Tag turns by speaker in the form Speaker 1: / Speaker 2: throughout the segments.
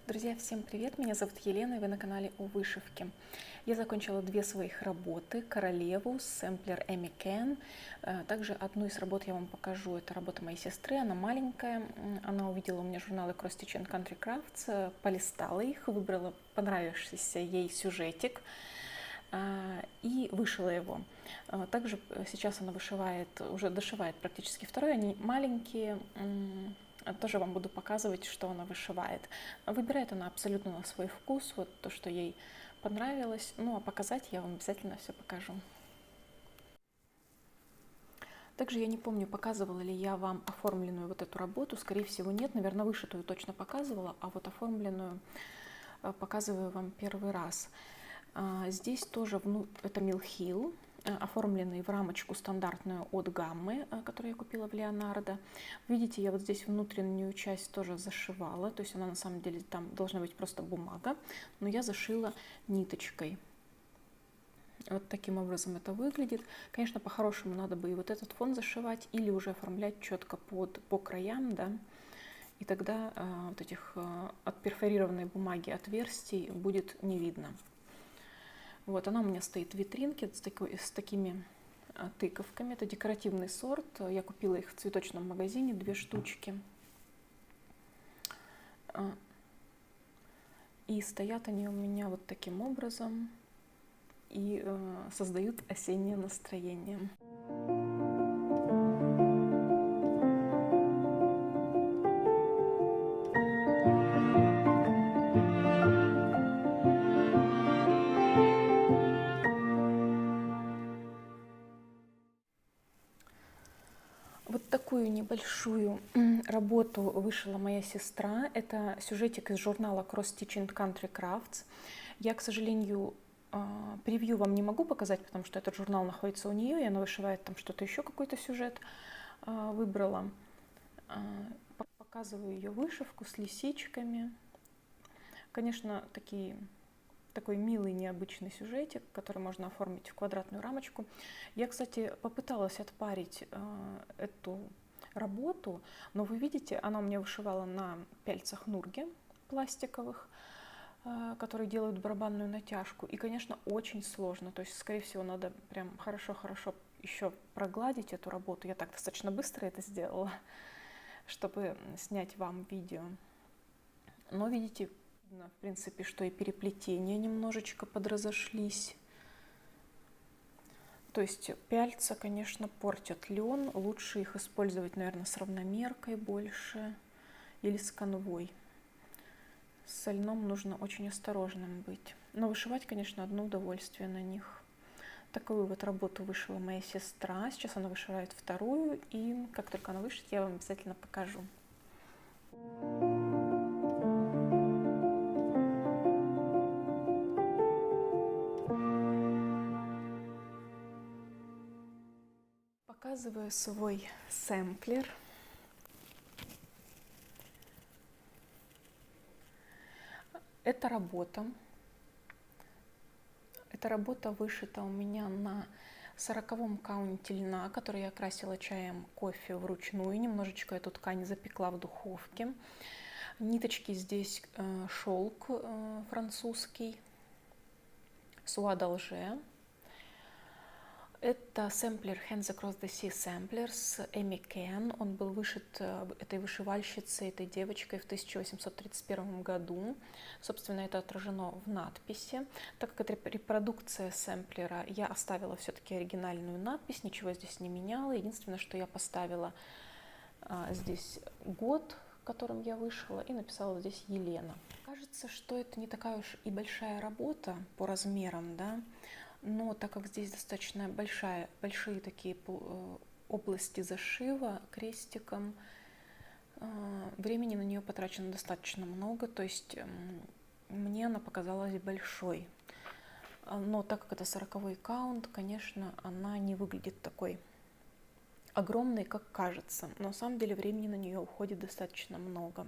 Speaker 1: Друзья, всем привет! Меня зовут Елена, и вы на канале о вышивке. Я закончила две своих работы: королеву, сэмплер Эми Кен. Также одну из работ я вам покажу. Это работа моей сестры, она маленькая. Она увидела у меня журналы Cross Stitch and Country Crafts, полистала их, выбрала понравившийся ей сюжетик и вышила его. Также сейчас она вышивает, уже дошивает практически второй. Они маленькие. Тоже вам буду показывать, что она вышивает. Выбирает она абсолютно на свой вкус, вот то, что ей понравилось. Ну, а показать я вам обязательно все покажу. Также я не помню, показывала ли я вам оформленную вот эту работу. Скорее всего, нет. Наверное, вышитую точно показывала, а вот оформленную показываю вам первый раз. Здесь тоже это Mill Hill, оформленный в рамочку стандартную от Гаммы, которую я купила в Леонардо. Видите, я вот здесь внутреннюю часть тоже зашивала, то есть она на самом деле там должна быть просто бумага, но я зашила ниточкой. Вот таким образом это выглядит. Конечно, по-хорошему надо бы и вот этот фон зашивать или уже оформлять четко по краям, да, и тогда вот этих от перфорированной бумаги отверстий будет не видно. Вот она у меня стоит в витринке с такими тыковками. Это декоративный сорт. Я купила их в цветочном магазине, 2 штучки. И стоят они у меня вот таким образом и создают осеннее настроение. Вот такую небольшую работу вышила моя сестра. Это сюжетик из журнала Cross Stitch and Country Crafts. Я, к сожалению, превью вам не могу показать, потому что этот журнал находится у нее, и она вышивает там что-то еще, какой-то сюжет выбрала. Показываю ее вышивку с лисичками. Конечно, такой милый, необычный сюжетик, который можно оформить в квадратную рамочку. Я, кстати, попыталась отпарить эту работу, но вы видите, она у меня вышивала на пяльцах нурги пластиковых, которые делают барабанную натяжку. И, конечно, очень сложно. То есть, скорее всего, надо прям хорошо-хорошо еще прогладить эту работу. Я так достаточно быстро это сделала, чтобы снять вам видео. Но видите, в принципе, что и переплетения немножечко подразошлись. То есть пяльца, конечно, портят лен. Лучше их использовать, наверное, с равномеркой больше или с канвой. С льном нужно очень осторожным быть. Но вышивать, конечно, одно удовольствие на них. Такую вот работу вышила моя сестра. Сейчас она вышивает вторую. И как только она вышьет, я вам обязательно покажу. Показываю свой сэмплер. Эта работа вышита у меня на 40-м каунте льна, который я красила чаем кофе вручную. Немножечко эту ткань запекла в духовке. Ниточки здесь шелк французский, Soie d'Alger. Это сэмплер Hands Across the Sea Samplers Эми Кен. Он был вышит этой вышивальщицей, этой девочкой в 1831 году. Собственно, это отражено в надписи. Так как это репродукция сэмплера, я оставила все-таки оригинальную надпись, ничего здесь не меняла. Единственное, что я поставила здесь год, которым я вышила, и написала здесь Елена. Кажется, что это не такая уж и большая работа по размерам, да? Но так как здесь достаточно большие такие области зашива крестиком, времени на нее потрачено достаточно много, то есть мне она показалась большой. Но так как это 40-й каунт, конечно, она не выглядит такой огромной, как кажется. Но на самом деле времени на нее уходит достаточно много.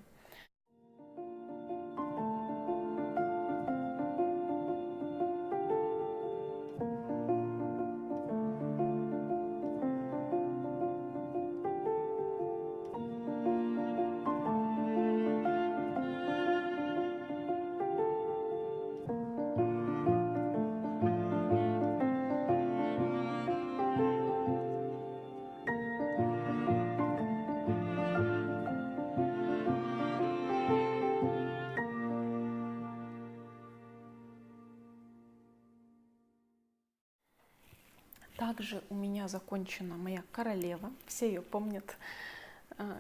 Speaker 1: Также у меня закончена моя королева. Все ее помнят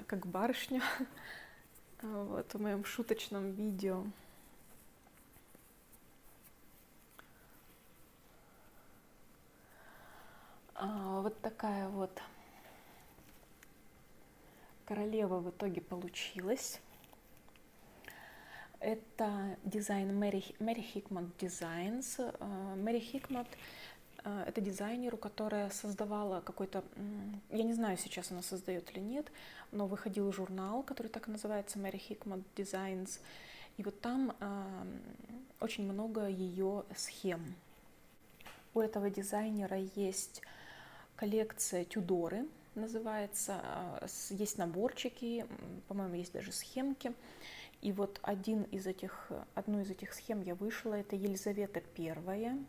Speaker 1: как барышню. Вот в моем шуточном видео. Вот такая вот королева в итоге получилась. Это дизайн Мэри Хикмат Designs. Мэри Хикмат — это дизайнеру, которая создавала какой-то, я не знаю, сейчас она создает или нет, но выходил журнал, который так и называется, Мэри Хикмат Designs, и вот там очень много ее схем. У этого дизайнера есть коллекция Тюдоры, называется, есть наборчики, по-моему, есть даже схемки. И вот одну из этих схем я вышла, это Елизавета I.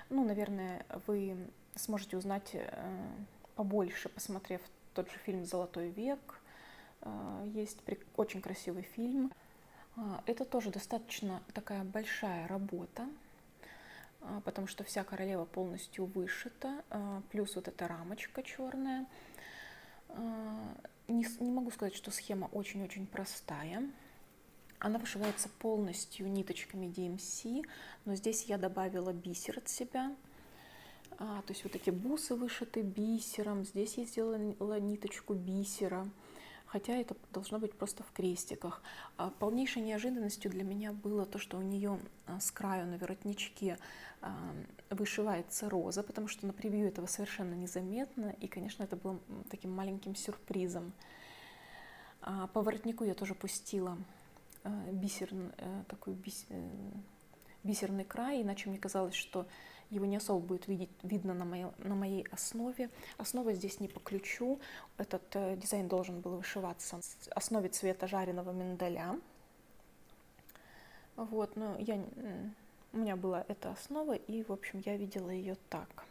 Speaker 1: Ну, наверное, вы сможете узнать побольше, посмотрев тот же фильм «Золотой век». Есть очень красивый фильм. Это тоже достаточно такая большая работа, потому что вся королева полностью вышита, плюс вот эта рамочка черная. Не могу сказать, что схема очень-очень простая. Она вышивается полностью ниточками DMC, но здесь я добавила бисер от себя. То есть вот эти бусы вышиты бисером, здесь я сделала ниточку бисера, хотя это должно быть просто в крестиках. Полнейшей неожиданностью для меня было то, что у нее с краю на воротничке вышивается роза, потому что на превью этого совершенно незаметно, и, конечно, это было таким маленьким сюрпризом. По воротнику я тоже пустила бисерный край, иначе мне казалось, что его не особо будет видно на моей основе. Основа здесь не по ключу. Этот дизайн должен был вышиваться в основе цвета жареного миндаля. Вот, но у меня была эта основа, и, в общем, я видела ее так.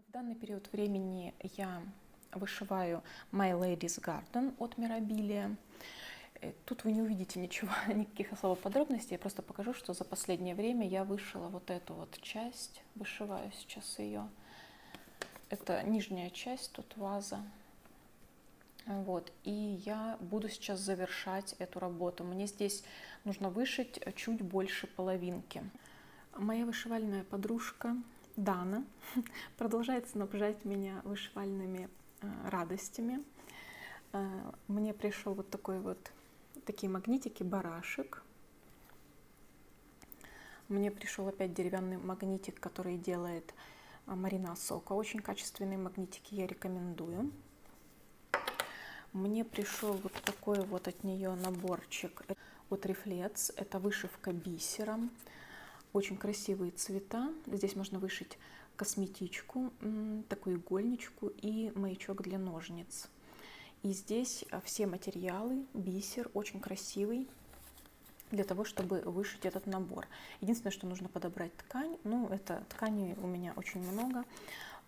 Speaker 1: В данный период времени я вышиваю My Lady's Garden от Mirabilia. Тут вы не увидите никаких особо подробностей, я просто покажу, что за последнее время я вышила вот эту вот часть, вышиваю сейчас ее. Это нижняя часть, тут ваза. Вот, и я буду сейчас завершать эту работу. Мне здесь нужно вышить чуть больше половинки. Моя вышивальная подружка Дана продолжает снабжать меня вышивальными радостями. Мне пришел вот такие магнитики барашек. Мне пришел опять деревянный магнитик, который делает Марина Осока. Очень качественные магнитики, я рекомендую. Мне пришел вот такой вот от нее наборчик от Reflex. Это вышивка бисером. Очень красивые цвета. Здесь можно вышить косметичку, такую игольничку и маячок для ножниц. И здесь все материалы, бисер, очень красивый, для того, чтобы вышить этот набор. Единственное, что нужно подобрать ткань. Ну, это ткани у меня очень много.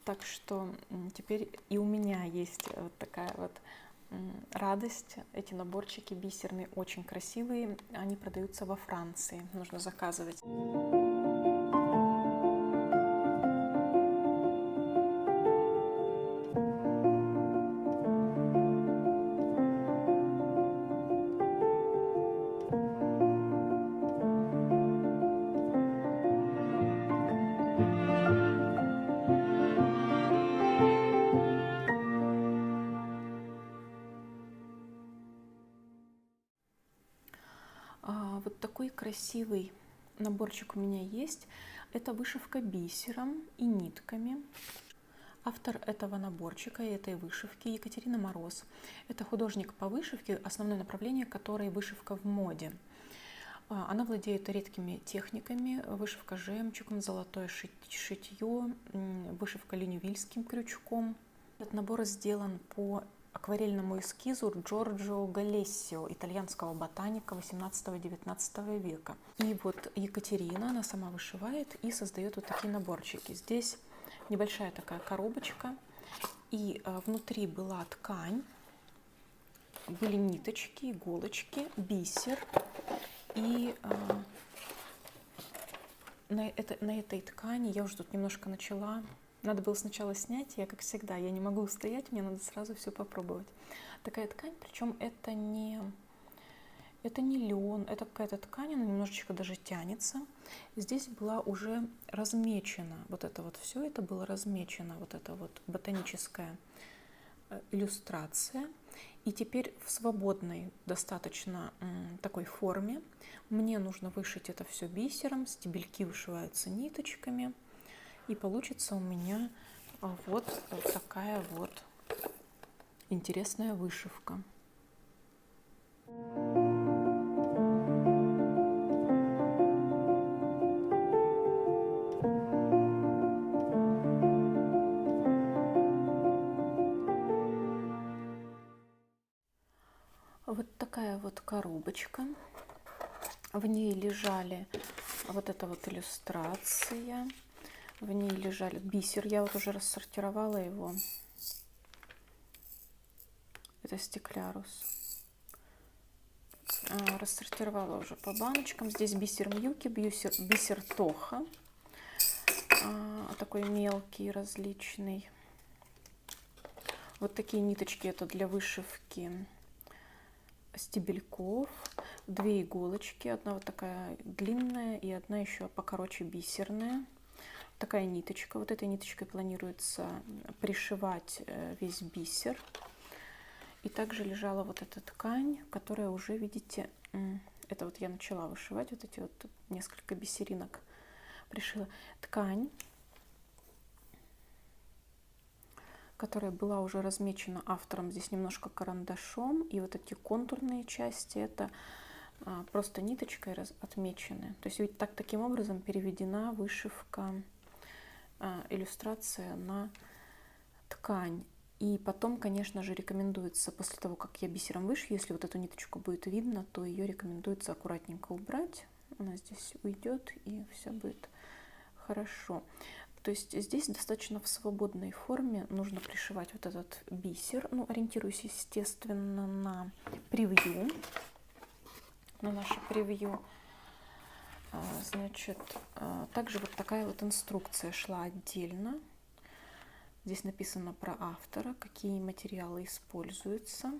Speaker 1: Так что теперь и у меня есть вот такая вот радость. Эти наборчики бисерные, очень красивые. Они продаются во Франции. Нужно заказывать. Вот такой красивый наборчик у меня есть. Это вышивка бисером и нитками. Автор этого наборчика и этой вышивки Екатерина Мороз. Это художник по вышивке, основное направление которой вышивка в моде. Она владеет редкими техниками: вышивка жемчугом, золотое шитье, вышивка ленивильским крючком. Этот набор сделан по акварельному эскизу Джорджо Галессио, итальянского ботаника 18-19 века. И вот Екатерина, она сама вышивает и создает вот такие наборчики. Здесь небольшая такая коробочка, и внутри была ткань, были ниточки, иголочки, бисер. И на этой ткани я уже тут немножко начала. Надо было сначала снять, я, как всегда, я не могу устоять, мне надо сразу все попробовать. Такая ткань, причем это не лен, это какая-то ткань, она немножечко даже тянется. Здесь была уже размечена, вот это вот все, это было размечено, вот это вот ботаническая иллюстрация. И теперь в свободной достаточно такой форме мне нужно вышить это все бисером, стебельки вышиваются ниточками, и получится у меня вот такая вот интересная вышивка. Вот такая вот коробочка. В ней лежали вот эта вот иллюстрация. В ней лежали бисер. Я вот уже рассортировала его. Это стеклярус. Рассортировала уже по баночкам. Здесь бисер Мьюки, бисер Тоха. Такой мелкий, различный. Вот такие ниточки, это для вышивки стебельков. 2 иголочки, одна вот такая длинная и одна еще покороче бисерная. Такая ниточка. Вот этой ниточкой планируется пришивать весь бисер. И также лежала вот эта ткань, которая уже, видите, это вот я начала вышивать, вот эти вот несколько бисеринок пришила. Ткань, которая была уже размечена автором здесь немножко карандашом, и вот эти контурные части это просто ниточкой отмечены. То есть ведь таким образом переведена вышивка, иллюстрация на ткань. И потом, конечно же, рекомендуется, после того, как я бисером вышью, если вот эту ниточку будет видно, то ее рекомендуется аккуратненько убрать. Она здесь уйдет, и все будет хорошо. То есть здесь достаточно в свободной форме нужно пришивать вот этот бисер. Ну, ориентируюсь, естественно, на превью, на наше превью. Значит, также вот такая вот инструкция шла отдельно. Здесь написано про автора, какие материалы используются,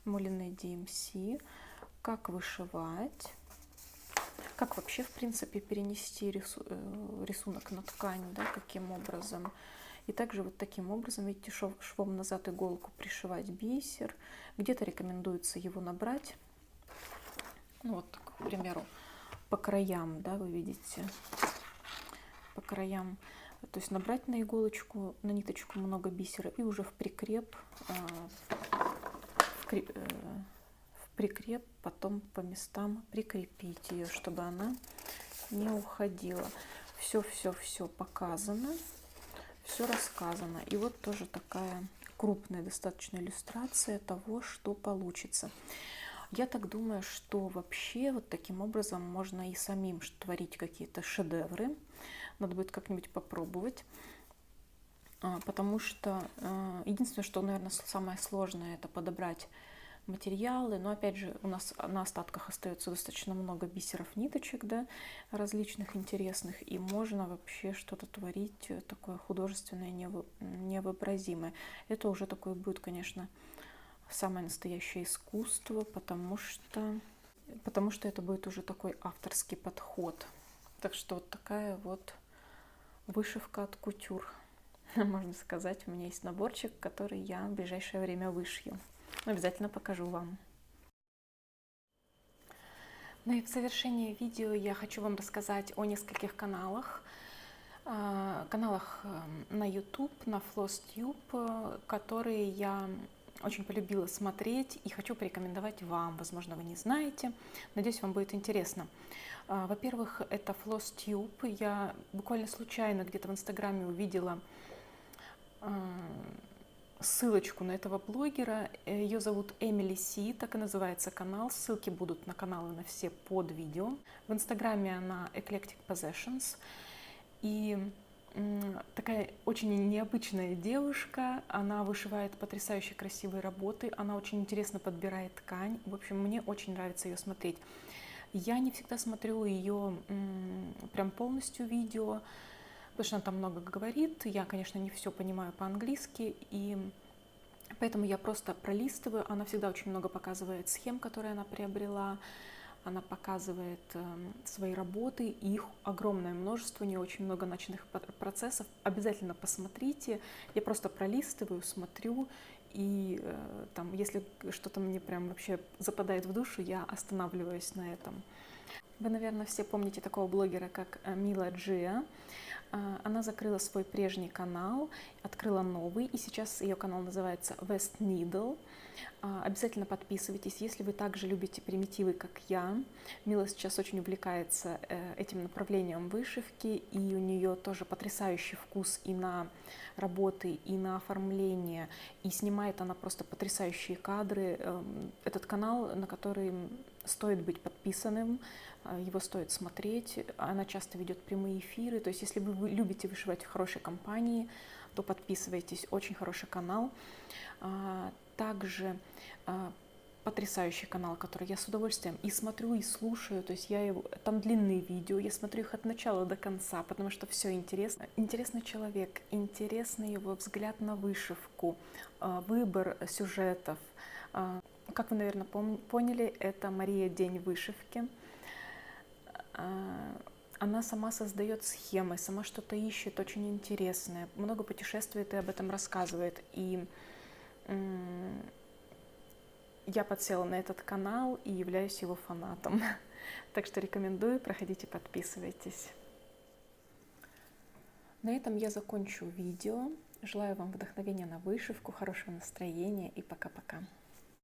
Speaker 1: Мулине DMC, как вышивать, как вообще, в принципе, перенести рисунок на ткань, да, каким образом. И также вот таким образом, видите, швом назад иголку пришивать бисер. Где-то рекомендуется его набрать, ну вот, к примеру, по краям, да, вы видите, по краям. То есть набрать на иголочку, на ниточку много бисера и уже в прикреп, потом по местам прикрепить ее, чтобы она не уходила. Все показано, все рассказано. И вот тоже такая крупная достаточно иллюстрация того, что получится. Я так думаю, что вообще вот таким образом можно и самим творить какие-то шедевры. Надо будет как-нибудь попробовать, потому что единственное, что, наверное, самое сложное, это подобрать материалы. Но опять же, у нас на остатках остается достаточно много бисеров, ниточек, да, различных интересных, и можно вообще что-то творить такое художественное, невообразимое. Это уже такое будет, конечно, самое настоящее искусство, потому что это будет уже такой авторский подход. Так что вот такая вот вышивка от кутюр, можно сказать. У меня есть наборчик, который я в ближайшее время вышью. Обязательно покажу вам. Ну и в завершение видео я хочу вам рассказать о нескольких каналах. Каналах на YouTube, на FlossTube, которые я очень полюбила смотреть и хочу порекомендовать вам. Возможно, вы не знаете. Надеюсь, вам будет интересно. Во-первых, это FlossTube. Я буквально случайно где-то в Инстаграме увидела ссылочку на этого блогера. Ее зовут Эмили Си, так и называется канал. Ссылки будут на каналы на все под видео. В Инстаграме она Eclectic Possessions. И такая очень необычная девушка. Она вышивает потрясающе красивые работы. Она очень интересно подбирает ткань. В общем, мне очень нравится ее смотреть. Я не всегда смотрю ее прям полностью видео, потому что она там много говорит. Я, конечно, не все понимаю по-английски, и поэтому я просто пролистываю. Она всегда очень много показывает схем, которые она приобрела. Она показывает свои работы, их огромное множество, у нее очень много начатых процессов. Обязательно посмотрите. Я просто пролистываю, смотрю, и там, если что-то мне прям вообще западает в душу, я останавливаюсь на этом. Вы, наверное, все помните такого блогера, как Мила Джиа. Она закрыла свой прежний канал, открыла новый, и сейчас ее канал называется West Needle. Обязательно подписывайтесь, если вы также любите примитивы, как я. Мила сейчас очень увлекается этим направлением вышивки, и у нее тоже потрясающий вкус и на работы, и на оформление, и снимает она просто потрясающие кадры. Этот канал, на который стоит быть подписанным, его стоит смотреть. Она часто ведет прямые эфиры, то есть если вы любите вышивать в хорошей компании, то подписывайтесь, очень хороший канал. Также потрясающий канал, который я с удовольствием и смотрю, и слушаю, то есть там длинные видео, я смотрю их от начала до конца, потому что все интересно. Интересный человек, интересный его взгляд на вышивку, выбор сюжетов. Как вы, наверное, поняли, это Мария День вышивки. Она сама создает схемы, сама что-то ищет очень интересное, много путешествует и об этом рассказывает. И я подсела на этот канал и являюсь его фанатом. Так что рекомендую, проходите, подписывайтесь. На этом я закончу видео. Желаю вам вдохновения на вышивку, хорошего настроения и пока-пока.